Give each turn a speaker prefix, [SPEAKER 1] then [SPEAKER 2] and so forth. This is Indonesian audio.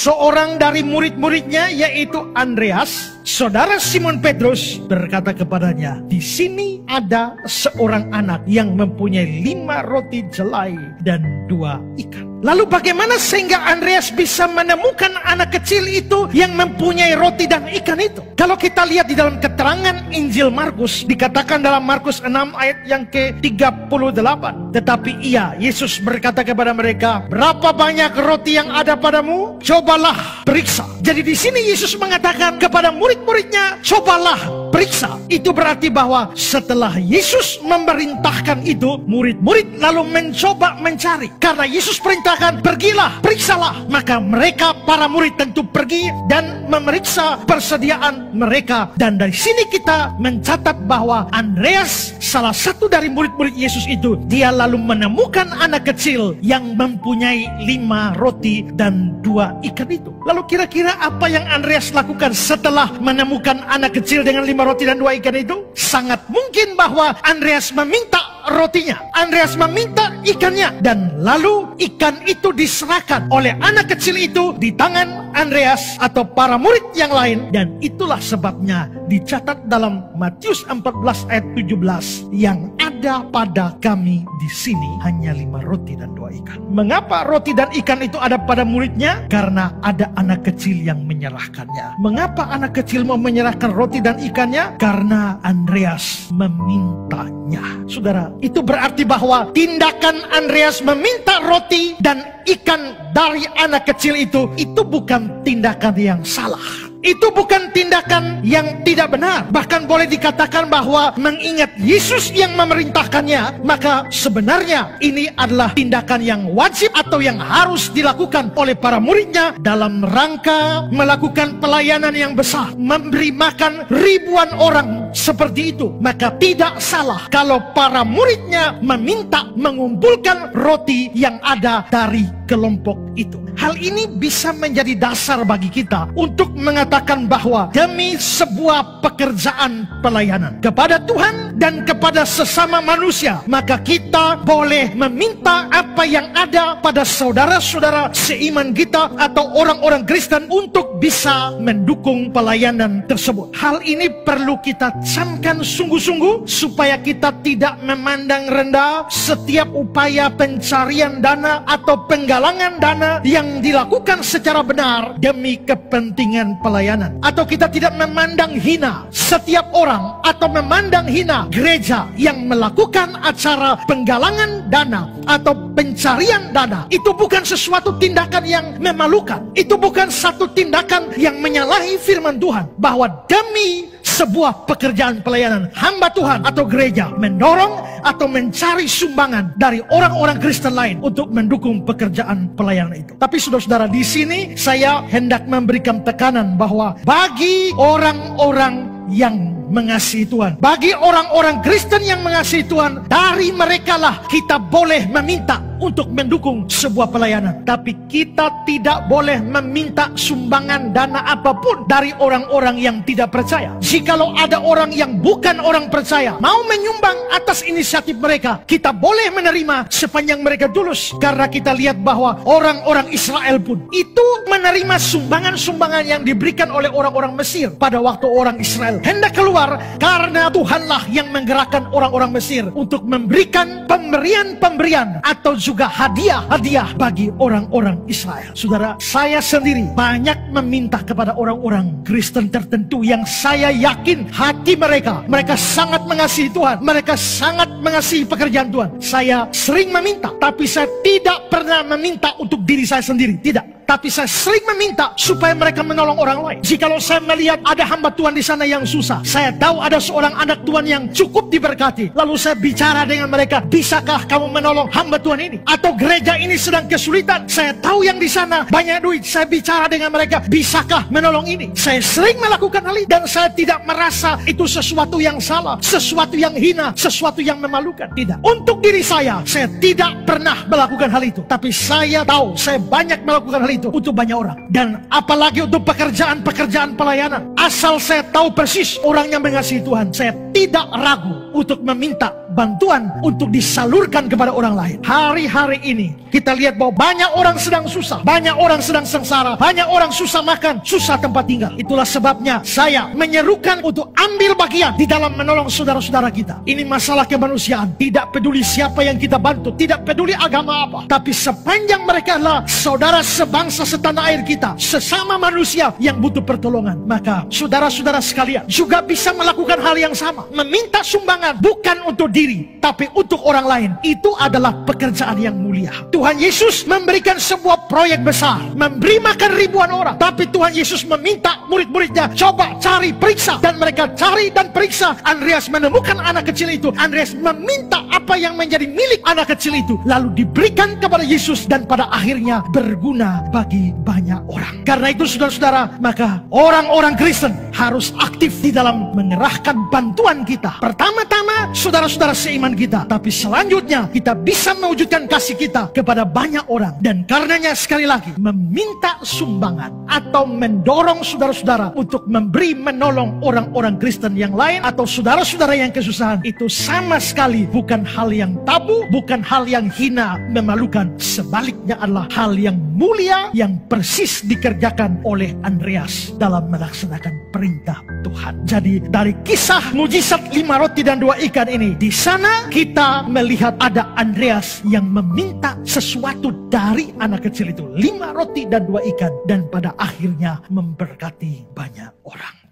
[SPEAKER 1] seorang dari murid-muridnya yaitu Andreas, saudara Simon Petrus, berkata kepadanya, di sini ada seorang anak yang mempunyai 5 roti jelai dan 2 ikan. Lalu bagaimana sehingga Andreas bisa menemukan anak kecil itu yang mempunyai roti dan ikan itu? Kalau kita lihat di dalam keterangan Injil Markus, dikatakan dalam Markus 6 ayat yang ke-38. Tetapi Yesus berkata kepada mereka, berapa banyak roti yang ada padamu? Cobalah periksa. Jadi di sini Yesus mengatakan kepada murid-muridnya, cobalah periksa. Itu berarti bahwa setelah Yesus memerintahkan itu, murid-murid lalu mencoba mencari. Karena Yesus perintahkan, pergilah, periksalah. Maka mereka, para murid tentu pergi dan memeriksa persediaan mereka. Dan dari sini kita mencatat bahwa Andreas, salah satu dari murid-murid Yesus itu, dia lalu menemukan anak kecil yang mempunyai 5 roti dan 2 ikan itu. Lalu kira-kira apa yang Andreas lakukan setelah menemukan anak kecil dengan 5 roti dan 2 ikan itu? Sangat mungkin bahwa Andreas meminta rotinya, Andreas meminta ikannya, dan lalu ikan itu diserahkan oleh anak kecil itu di tangan Andreas atau para murid yang lain. Dan itulah sebabnya dicatat dalam Matius 14 ayat 17, yang ada pada kami di sini hanya 5 roti dan 2 ikan. Mengapa roti dan ikan itu ada pada muridnya? Karena ada anak kecil yang menyerahkannya. Mengapa anak kecil mau menyerahkan roti dan ikannya? Karena Andreas memintanya. Saudara, itu berarti bahwa tindakan Andreas meminta roti dan ikan dari anak kecil itu bukan tindakan yang salah. Itu bukan tindakan yang tidak benar. Bahkan boleh dikatakan bahwa mengingat Yesus yang memerintahkannya, maka sebenarnya ini adalah tindakan yang wajib atau yang harus dilakukan oleh para muridnya dalam rangka melakukan pelayanan yang besar, memberi makan ribuan orang seperti itu. Maka tidak salah kalau para muridnya meminta mengumpulkan roti yang ada dari kelompok itu. Hal ini bisa menjadi dasar bagi kita untuk mengatakan bahwa demi sebuah pekerjaan pelayanan kepada Tuhan dan kepada sesama manusia, maka kita boleh meminta apa yang ada pada saudara-saudara seiman kita atau orang-orang Kristen untuk bisa mendukung pelayanan tersebut. Hal ini perlu kita camkan sungguh-sungguh supaya kita tidak memandang rendah setiap upaya pencarian dana atau penggalangan dana yang dilakukan secara benar demi kepentingan pelayanan. Atau kita tidak memandang hina setiap orang atau memandang hina gereja yang melakukan acara penggalangan dana atau pencarian dana. Itu bukan sesuatu tindakan yang memalukan. Itu bukan satu tindakan yang menyalahi firman Tuhan bahwa demi sebuah pekerjaan pelayanan, hamba Tuhan atau gereja mendorong atau mencari sumbangan dari orang-orang Kristen lain untuk mendukung pekerjaan pelayanan itu. Tapi saudara-saudara, di sini saya hendak memberikan tekanan bahwa bagi orang-orang yang mengasihi Tuhan, bagi orang-orang Kristen yang mengasihi Tuhan, dari merekalah kita boleh meminta untuk mendukung sebuah pelayanan. Tapi kita tidak boleh meminta sumbangan dana apapun dari orang-orang yang tidak percaya. Jikalau ada orang yang bukan orang percaya mau menyumbang atas inisiatif mereka, kita boleh menerima sepanjang mereka tulus. Karena kita lihat bahwa orang-orang Israel pun itu menerima sumbangan-sumbangan yang diberikan oleh orang-orang Mesir pada waktu orang Israel hendak keluar, karena Tuhanlah yang menggerakkan orang-orang Mesir untuk memberikan pemberian-pemberian atau juga hadiah-hadiah bagi orang-orang Israel. Saudara, saya sendiri banyak meminta kepada orang-orang Kristen tertentu yang saya yakin hati mereka sangat mengasihi Tuhan, mereka sangat mengasihi pekerjaan Tuhan. Saya sering meminta, tapi saya tidak pernah meminta untuk diri saya sendiri, tidak. Tapi saya sering meminta supaya mereka menolong orang lain. Jikalau saya melihat ada hamba Tuhan di sana yang susah, saya tahu ada seorang anak Tuhan yang cukup diberkati, lalu saya bicara dengan mereka, bisakah kamu menolong hamba Tuhan ini? Atau gereja ini sedang kesulitan, saya tahu yang di sana banyak duit, saya bicara dengan mereka, bisakah menolong ini? Saya sering melakukan hal ini dan saya tidak merasa itu sesuatu yang salah, sesuatu yang hina, sesuatu yang memalukan. Tidak. Untuk diri saya tidak pernah melakukan hal itu. Tapi saya tahu saya banyak melakukan hal itu untuk banyak orang. Dan apalagi untuk pekerjaan-pekerjaan pelayanan. Asal saya tahu persis orang yang mengasihi Tuhan, saya tidak ragu untuk meminta bantuan untuk disalurkan kepada orang lain. Hari-hari ini kita lihat bahwa banyak orang sedang susah, banyak orang sedang sengsara, banyak orang susah makan, susah tempat tinggal. Itulah sebabnya saya menyerukan untuk ambil bagian di dalam menolong saudara-saudara kita. Ini masalah kemanusiaan. Tidak peduli siapa yang kita bantu, tidak peduli agama apa, tapi sepanjang mereka adalah saudara sebangsa setanah air kita, sesama manusia yang butuh pertolongan, maka saudara-saudara sekalian juga bisa melakukan hal yang sama. Meminta sumbangan bukan untuk diri, tapi untuk orang lain. Itu adalah pekerjaan yang mulia. Tuhan Yesus memberikan sebuah proyek besar, memberi makan ribuan orang, tapi Tuhan Yesus meminta murid-muridnya coba cari, periksa, dan mereka cari dan periksa. Andreas menemukan anak kecil itu. Andreas meminta apa yang menjadi milik anak kecil itu, lalu diberikan kepada Yesus, dan pada akhirnya berguna bagi banyak orang. Karena itu saudara-saudara, maka orang-orang Kristen harus aktif di dalam mengerahkan bantuan kita. Pertama-tama saudara-saudara seiman kita, tapi selanjutnya kita bisa mewujudkan kasih kita kepada banyak orang. Dan karenanya sekali lagi, meminta sumbangan atau mendorong saudara-saudara untuk memberi, menolong orang-orang Kristen yang lain atau saudara-saudara yang kesusahan, itu sama sekali bukan hal yang tabu, bukan hal yang hina, memalukan. Sebaliknya adalah hal yang mulia yang persis dikerjakan oleh Andreas dalam melaksanakan perintah Tuhan. Jadi dari kisah mujizat 5 roti dan 2 ikan ini, di sana kita melihat ada Andreas yang meminta sesuatu dari anak kecil itu, 5 roti dan 2 ikan, dan pada akhirnya memberkati banyak orang.